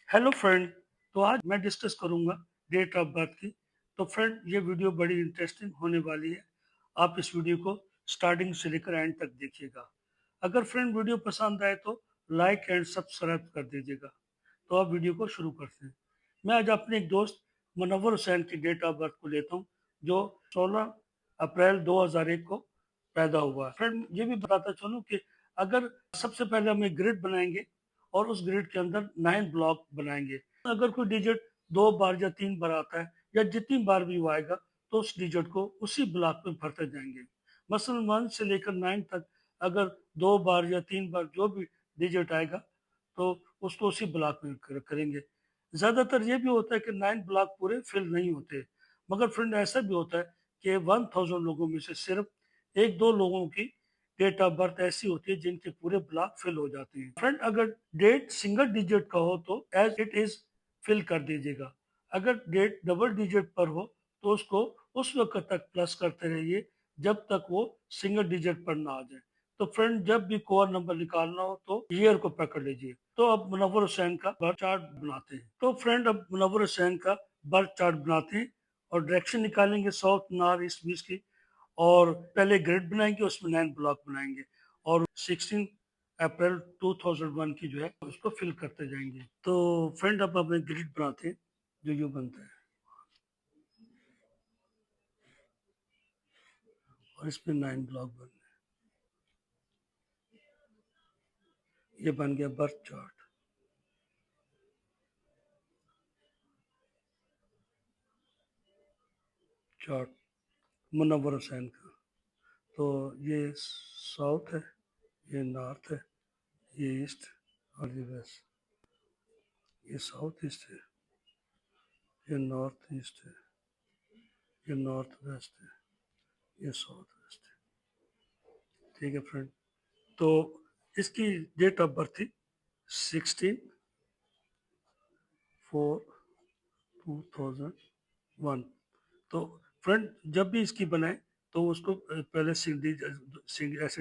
Hello friend. तो आज मैं डिस्कस करूंगा डेट ऑफ बर्थ की। तो फ्रेंड, ये वीडियो बड़ी इंटरेस्टिंग होने वाली है। आप इस वीडियो को स्टार्टिंग से लेकर एंड तक देखिएगा। अगर फ्रेंड वीडियो पसंद आए तो लाइक एंड सब्सक्राइब कर दीजिएगा। तो आप वीडियो को शुरू करते हैं। मैं आज अपने एक दोस्त मुनव्वर हुसैन की डेट ऑफ बर्थ को लेता हूँ, जो 16 अप्रैल 2001 को पैदा हुआ है। फ्रेंड, ये भी बताता चलूँ कि अगर सबसे पहले हम एक ग्रिड बनाएंगे और उस ग्रिड के अंदर 9 ब्लॉक बनाएंगे। अगर कोई डिजिट 2 बार या 3 बार आता है या जितनी बार भी वो आएगा, तो उस डिजिट को उसी ब्लॉक में भरते जाएंगे। मसलन 1 से लेकर 9 तक अगर 2 बार या 3 बार जो भी डिजिट आएगा, तो उसको उसी ब्लॉक में करेंगे। ज्यादातर ये भी होता है कि 9 ब्लॉक पूरे फिल नहीं होते, मगर फ्रेंड ऐसा भी होता है कि 1000 लोगों में से सिर्फ 1-2 लोगों की डेट ऑफ बर्थ ऐसी होती है जिनके पूरे ब्लॉक फिल हो जाते हैं। फ्रेंड, अगर डेट सिंगल डिजिट का हो तो एज इट इज फिल कर दीजिएगा। अगर डेट डबल डिजिट पर हो तो उसको उस वक्त तक प्लस करते रहिए जब तक वो सिंगल डिजिट पर ना आ जाए। तो फ्रेंड, जब भी कोर नंबर निकालना हो तो ईयर को पकड़ लीजिए। तो अब मुनव्वर हुसैन का बर्थ चार्ट बनाते हैं। तो फ्रेंड, अब मुनव्वर हुसैन का बर्थ चार्ट बनाते हैं और डायरेक्शन निकालेंगे साउथ नॉर्थ ईस्ट वेस्ट की। और पहले ग्रिड बनाएंगे, उसमें 9 ब्लॉक बनाएंगे और 16 अप्रैल 2001 की जो है उसको फिल करते जाएंगे। तो फ्रेंड, अब हमें ग्रिड बनाते हैं जो यूं बनता है और इसमें 9 ब्लॉक बन गए। ये बन गया birth chart. Chart Munawar Hussain का। तो ये साउथ है, ये नॉर्थ है, ये ईस्ट और ये वेस्ट। ये साउथ ईस्ट है, ये नॉर्थ ईस्ट है, ये नॉर्थ वेस्ट है, ये साउथ वेस्ट है। ठीक है फ्रेंड। तो इसकी डेट ऑफ बर्थ थी 16/4/2001। तो फ्रेंड, जब भी इसकी बनाए तो उसको पहले ऐसे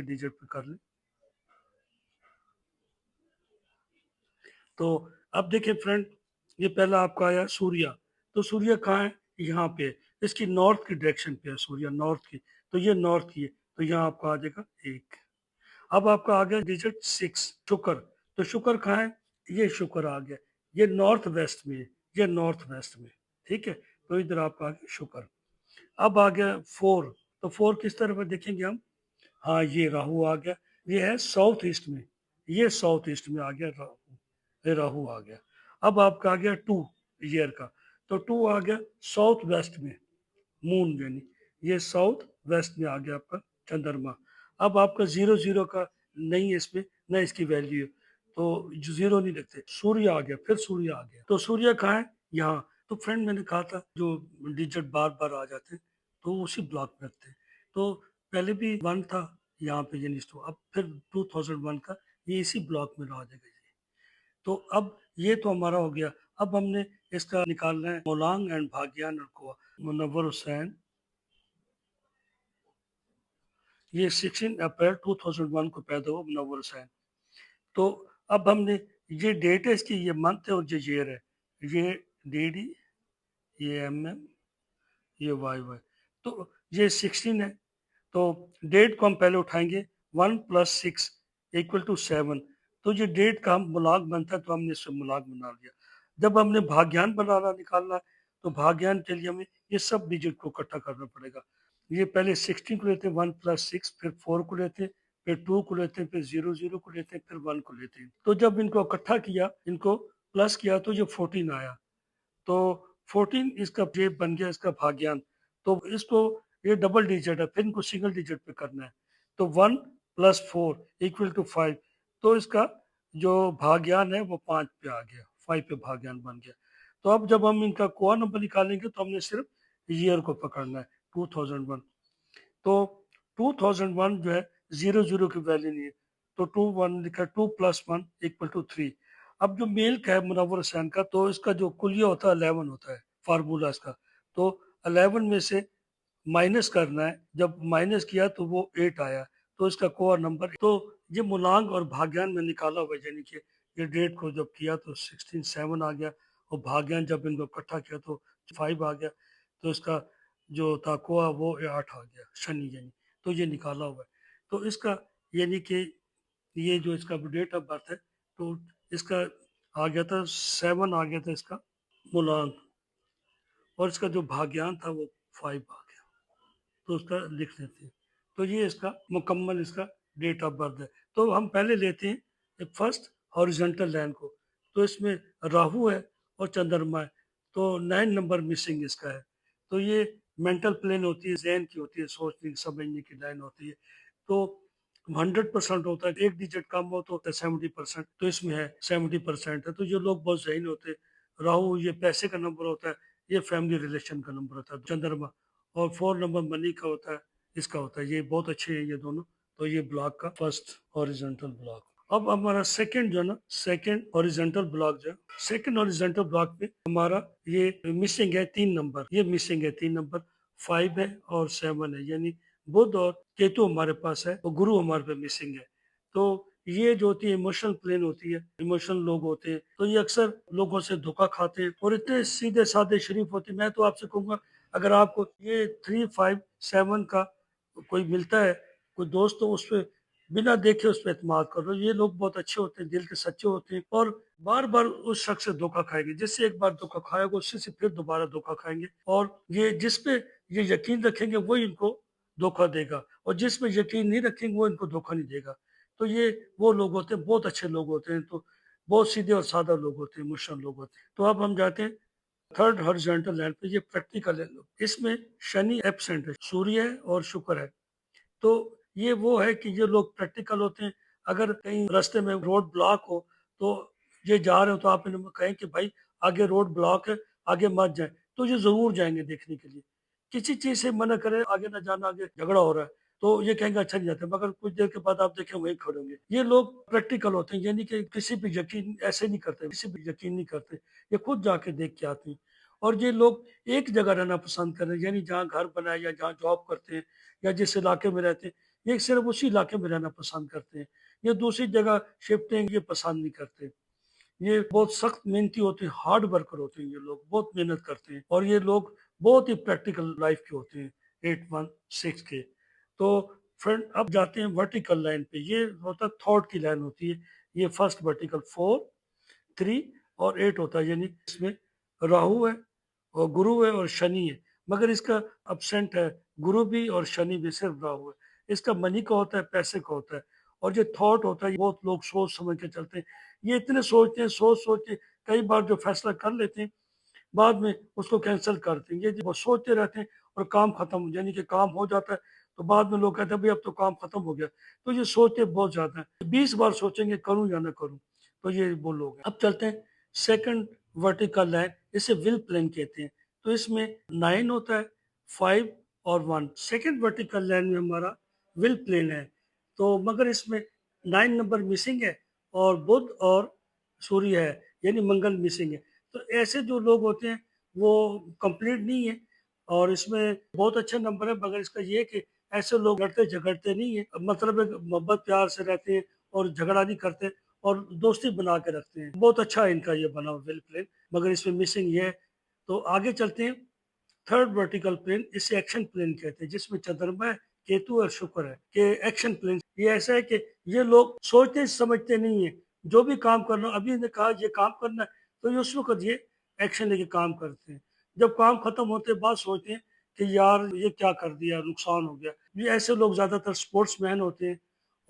डिजिट पे कर लें। तो अब देखिए फ्रेंड, ये पहला आपका आया सूर्या। तो सूर्य कहाँ है? यहाँ पे है। इसकी नॉर्थ की डायरेक्शन पे है सूर्य, नॉर्थ की। तो ये नॉर्थ की है, तो यहाँ आपका आ जाएगा 1। अब आपका आ गया डिजिट 6, शुक्र। तो शुक्र कहाँ है? ये शुक्र आ गया। ये नॉर्थ वेस्ट में है, ये नॉर्थ वेस्ट में। ठीक है, तो इधर आपका आ गया शुक्र। अब आ गया 4। तो 4 किस तरफ है देखेंगे हम। हाँ, ये राहु आ गया। ये है साउथ ईस्ट में, ये साउथ ईस्ट में आ गया राहु। ये राहु आ गया। अब आपका आ गया 2 ईयर का। तो 2 आ गया साउथ वेस्ट में, मून यानी ये साउथ वेस्ट में आ गया आपका चंद्रमा। अब आपका 0 0 का नहीं है इसमें, ना इसकी वैल्यू है, तो जीरो नहीं रखते। सूर्य आ गया, फिर सूर्य आ गया। तो सूर्य कहाँ है? यहाँ। तो फ्रेंड, मैंने कहा था जो डिजिट बार बार आ जाते हैं तो उसी ब्लॉक में रखते हैं। तो पहले भी 1 था यहाँ पे, यानी तो अब फिर 2001 का ये इसी ब्लॉक में आ जाएगा। तो अब ये तो हमारा हो गया। अब हमने इसका निकालना है मोलांग एंड भाग्यान और कोआ। मुनव्वर हुसैन, ये 16 अप्रैल 2001 को पैदा हुआ मुनव्वर हुसैन। तो अब हमने, ये डेट है इसकी, ये मंथ है और ये ईयर है। ये DD, ये MM, ये YY। तो ये 16 है। तो डेट को हम पहले उठाएंगे। 1 + 6 = 7। तो ये डेट का हम मुलाग बनता है, तो हमने इससे मुलाग बना लिया। जब हमने भाग्यान बनाना निकालना, तो भाग्यान के लिए हमें ये सब डिजिट को इकट्ठा करना पड़ेगा। ये पहले 16 को लेते हैं, 1 + 6, फिर 4 को लेते हैं, फिर 2 को लेते हैं, फिर 0 0 को लेते हैं, फिर 1 को लेते हैं। तो जब इनको इकट्ठा किया, इनको प्लस किया, तो ये 14 आया। तो 14 इसका ये बन गया इसका भाग्यान। तो इसको, ये डबल डिजिट है, फिर इनको सिंगल डिजिट पे करना है। तो 1 + 4 = 5। तो इसका जो भाग्यान है वो 5 पे आ गया, 5 पे भाग्यान बन गया। तो अब जब हम इनका कोआ नंबर निकालेंगे तो हमने सिर्फ ईयर को पकड़ना है, 2001। तो 2001 जो है 0 0 की वैल्यू नहीं है, तो 2 1 लिखा, 2 + 1 = 3। अब जो मेल का है मुनव्वर हुसैन का, तो इसका जो कुलिया होता है 11 होता है, फार्मूला इसका। तो 11 में से माइनस करना है, जब माइनस किया तो वो 8 आया, तो इसका कोर नंबर। तो ये मुलांग और भाग्यान में निकाला हुआ है, यानी कि ये डेट को जब किया तो 16/7 आ गया, और भाग्यान जब इनको इकट्ठा किया तो 5 आ गया, तो इसका जो था कोआ वो 8 आ गया, शनि यानी, तो ये निकाला हुआ है। तो इसका यानी कि ये जो इसका डेट ऑफ बर्थ है, तो इसका आ गया था 7 आ गया था इसका मूलांक, और इसका जो भाग्यान था वो 5 आ गया, तो उसका लिख लेते हैं। तो ये इसका मुकम्मल इसका डेट ऑफ बर्थ है। तो हम पहले लेते हैं फर्स्ट हॉरिजॉन्टल लाइन को, तो इसमें राहु है और चंद्रमा है, तो 9 नंबर मिसिंग इसका है। तो ये मेंटल प्लेन होती है, जहन की होती है, सोचने समझने की लाइन होती है। तो 100% होता है, एक डिजिट कम हो तो 70%, तो इसमें है 70% है। तो ये लोग बहुत जहीन होते हैं। राहु ये पैसे का नंबर होता है, ये फैमिली रिलेशन का नंबर होता है चंद्रमा, और 4 नंबर मनी का होता है, इसका होता है। ये बहुत अच्छे हैं ये दोनों। तो ये ब्लॉक का फर्स्ट हॉरिजॉन्टल ब्लॉक। अब हमारा सेकंड जो है ना, सेकंड हॉरिजॉन्टल ब्लॉक जो है, सेकंड हॉरिजॉन्टल ब्लॉक में हमारा ये मिसिंग है 3 नंबर, ये मिसिंग है 3 नंबर, 5 है और 7 है, यानी बुध और केतु हमारे पास है और गुरु हमारे पे मिसिंग है। तो ये जो होती है इमोशनल प्लेन होती है, इमोशनल लोग होते हैं, तो ये अक्सर लोगों से धोखा खाते हैं और इतने सीधे साधे शरीफ होते हैं। मैं तो आपसे कहूंगा, अगर आपको ये 3, 5, 7 का कोई मिलता है कोई दोस्त, तो उस पर बिना देखे उस पर एतमाद करो। ये लोग बहुत अच्छे होते हैं, दिल के सच्चे होते हैं, और बार बार उस शख्स से धोखा खाएंगे। जिससे एक बार धोखा खाएगा उससे से फिर दोबारा धोखा खाएंगे, और ये जिस पे ये यकीन रखेंगे वही इनको धोखा देगा, और जिस पे यकीन नहीं रखेंगे वो इनको धोखा नहीं देगा। तो ये वो लोग होते हैं, बहुत अच्छे लोग होते हैं, तो बहुत सीधे और सादा लोग होते हैं, मुश्किल लोग होते हैं। तो अब हम जाते हैं थर्ड हॉरिजॉन्टल लाइन पे, ये प्रैक्टिकल है। इसमें शनि एब्सेंट है, सूर्य है और शुक्र है। तो ये वो है कि ये लोग प्रैक्टिकल होते हैं। अगर कहीं रास्ते में रोड ब्लॉक हो, तो ये जा रहे हो तो आप इन्हें कहें कि भाई आगे रोड ब्लॉक है, आगे मत जाए, तो ये जरूर जाएंगे देखने के लिए। किसी चीज से मना करें आगे ना जाना, आगे झगड़ा हो रहा है, तो ये कहेंगे अच्छा नहीं जाते, मगर कुछ देर के बाद आप देखें वहीं खड़े होंगे। ये लोग प्रैक्टिकल होते हैं, यानी कि किसी पे यकीन ऐसे नहीं करते, किसी पे यकीन नहीं करते, ये खुद जाके देख के आते हैं। और ये लोग एक जगह रहना पसंद करते हैं, यानी जहाँ घर बनाए या जहाँ जॉब करते हैं या जिस इलाके में रहते हैं, ये सिर्फ उसी इलाके में रहना पसंद करते हैं। ये दूसरी जगह शिफ्टिंग ये पसंद नहीं करते। ये बहुत सख्त मेहनती होते हैं, हार्ड वर्कर होते हैं, ये लोग बहुत मेहनत करते हैं, और ये लोग बहुत ही प्रैक्टिकल लाइफ के होते हैं, 816 के। तो फ्रेंड अब जाते हैं वर्टिकल लाइन पे। ये होता है थॉट की लाइन होती है। ये फर्स्ट वर्टिकल 4, 3 और 8 होता है, यानी इसमें राहु है और गुरु है और शनि है, मगर इसका अपसेंट है गुरु भी और शनि भी, सिर्फ राहु है। इसका मनी का होता है, पैसे का होता है। और जो थॉट होता है, बहुत लोग सोच समझ के चलते हैं। ये इतने सोचते हैं, सोच सोच के कई बार जो फैसला कर लेते हैं, बाद में उसको कैंसिल करते हैं। ये वो सोचते रहते हैं और काम खत्म, यानी कि काम हो जाता है, तो बाद में लोग कहते हैं भाई अब तो काम खत्म हो गया। तो ये सोचते बहुत ज्यादा है, 20 बार सोचेंगे करूं या ना करूं। तो ये वो लोग हैं। अब चलते हैं सेकंड वर्टिकल लाइन, इसे विल प्लेन कहते हैं। तो इसमें 9 होता है, 5 और 1। सेकंड वर्टिकल लाइन में हमारा विल प्लेन है, तो मगर इसमें 9 नंबर मिसिंग है, और बुध और सूर्य है, यानी मंगल मिसिंग है। तो ऐसे जो लोग होते हैं वो कंप्लीट नहीं है, और इसमें बहुत अच्छे नंबर है, मगर इसका ये है कि ऐसे लोग लड़ते झगड़ते नहीं है, मतलब एक मोहब्बत प्यार से रहते हैं और झगड़ा नहीं करते, और दोस्ती बना के रखते हैं। बहुत अच्छा है इनका ये बना वेल प्लेन, मगर इसमें मिसिंग ये है। तो आगे चलते हैं थर्ड वर्टिकल प्लेन, इसे एक्शन प्लेन कहते हैं, जिसमें चंद्रमा है, केतु और शुक्र है कि एक्शन प्लेन। ये ऐसा है कि ये लोग सोचते समझते नहीं है, जो भी काम करना, अभी ने कहा ये काम करना है, तो ये उस वक्त ये एक्शन लेके काम करते हैं। जब काम खत्म होते बाद सोचते हैं कि यार ये क्या कर दिया, नुकसान हो गया। ये ऐसे लोग ज्यादातर स्पोर्ट्स मैन होते हैं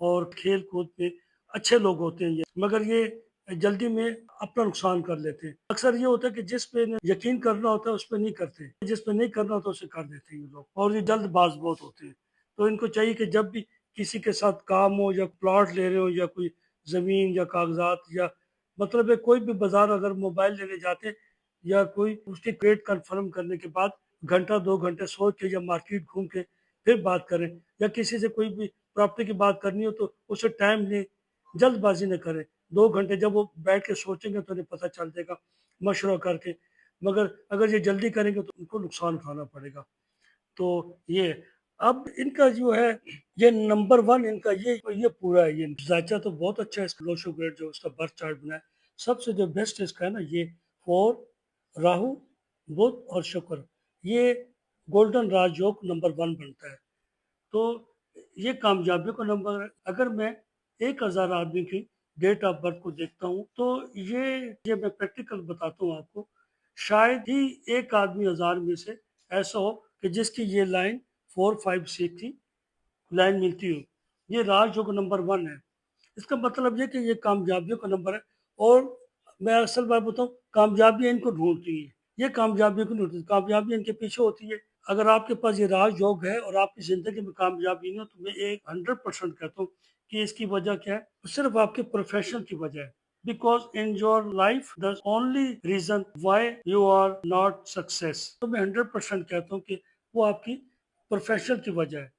और खेल कूद में अच्छे लोग होते हैं ये, मगर ये जल्दी में अपना नुकसान कर लेते हैं। अक्सर ये होता है कि जिस पे यकीन करना होता है उस पर नहीं करते, जिस पे नहीं करना होता उसे कर देते हैं ये लोग, और ये जल्दबाज बहुत होते हैं। तो इनको चाहिए कि जब भी किसी के साथ काम हो, या प्लॉट ले रहे हो, या कोई जमीन या कागजात, या मतलब है कोई भी बाजार अगर मोबाइल लेने जाते हैं, या कोई उसकी क्रेडिट कंफर्म करने के बाद घंटा 2 घंटे सोच के या मार्केट घूम के फिर बात करें, या किसी से कोई भी प्रॉपर्टी की बात करनी हो तो उसे टाइम लें, जल्दबाजी न करें। 2 घंटे जब वो बैठ के सोचेंगे तो उन्हें पता चल जाएगा मशवरा करके, मगर अगर ये जल्दी करेंगे तो उनको नुकसान उठाना पड़ेगा। तो ये اب इनका जो है ये नंबर 1 इनका ये पूरा है। ये जायचा तो बहुत अच्छा है इसका, लो शुगर जो उसका बर्थ चार्ट बना है, सबसे जो बेस्ट इसका है ना ये 4 राहु बुध और शुक्र, ये गोल्डन राजयोग नंबर 1 बनता है। तो ये कामयाबियों का नंबर है। अगर मैं 1000 आदमी की डेट ऑफ बर्थ को देखता हूँ तो ये मैं प्रैक्टिकल बताता हूँ आपको, शायद ही एक आदमी 1000 में से ऐसा हो कि जिसकी ये लाइन 4 5 6 की लाइन मिलती हो। ये राजयोग नंबर 1 है। इसका मतलब ये कि ये कामयाबियों का नंबर है। और मैं असल बात बताऊं, कामयाबी इनको ढूंढती है, ये कामयाबी को ढूंढती है, कामयाबी इनके पीछे होती है। अगर आपके पास ये राजयोग है और आपकी जिंदगी में कामयाबी नहीं हो तो मैं एक 100% कहता हूँ कि इसकी वजह क्या है, सिर्फ आपके प्रोफेशन की वजह है। Because in your life the only reason why you are not success, तो मैं 100% कहता हूँ कि वो आपकी प्रोफेशन की वजह है,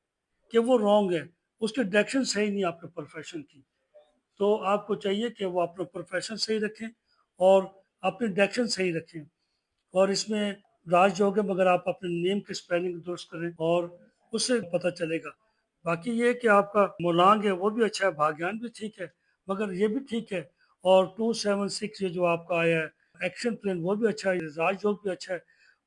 कि वो रॉन्ग है, उसकी डायरेक्शन सही नहीं है आपके प्रोफेशन की। तो आपको चाहिए कि वो अपना प्रोफेशन सही रखें और अपनी डायरेक्शन सही रखें। और इसमें राजयोग है, मगर आप अपने नेम की स्पेलिंग दुरुस्त करें और उससे पता चलेगा। बाकी ये कि आपका मोलांग है वो भी अच्छा है, भाग्यान भी ठीक है, मगर ये भी ठीक है। और 276 ये जो आपका आया है एक्शन प्लान वो भी अच्छा है, राजयोग भी अच्छा है।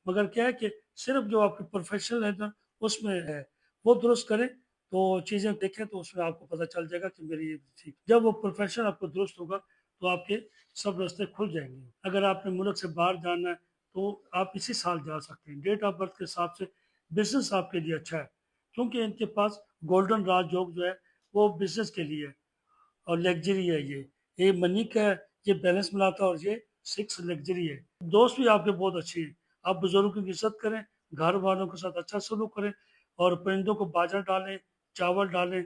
मगर क्या है कि सिर्फ जो आपके प्रोफेशनल है ना उसमें है, वो दुरुस्त करें तो चीज़ें देखें तो उसमें आपको पता चल जाएगा कि मेरी ये ठीक। जब वो प्रोफेशन आपको दुरुस्त होगा तो आपके सब रास्ते खुल जाएंगे। अगर आपने मुल्क से बाहर जाना है तो आप इसी साल जा सकते हैं। डेट ऑफ बर्थ के हिसाब से बिजनेस आपके लिए अच्छा है, क्योंकि इनके पास गोल्डन राजयोग जो है वो बिजनेस के लिए है और लग्जरी है। ये मनी का है, ये बैलेंस बनाता है और ये 6 लग्जरी है। दोस्त भी आपके बहुत अच्छे हैं, आप बुजुर्गों की इज्जत करें, घर वालों के साथ अच्छा सलूक करें और परिंदों को बाजरा डालें, चावल डालें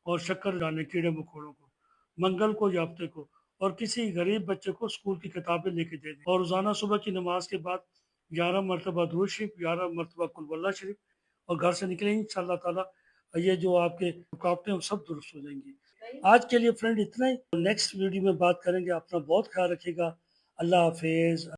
और शक्कर डालें कीड़े मकोड़ों को, मंगल को या हफ्ते को। और किसी गरीब बच्चे को स्कूल की किताबें लेके दे दें और रोजाना सुबह की नमाज के बाद 11 मरतबा दुरूद शरीफ, 11 मरतबा कुल वल्लाह शरीफ और घर से निकलेंगे इंशाअल्लाह ताला ये जो आपके रुकावटें हैं वो सब दुरुस्त हो जाएंगी। आज के लिए फ्रेंड इतना ही, नेक्स्ट वीडियो में बात करेंगे। अपना बहुत ख्याल रखिएगा। अल्लाह हाफिज।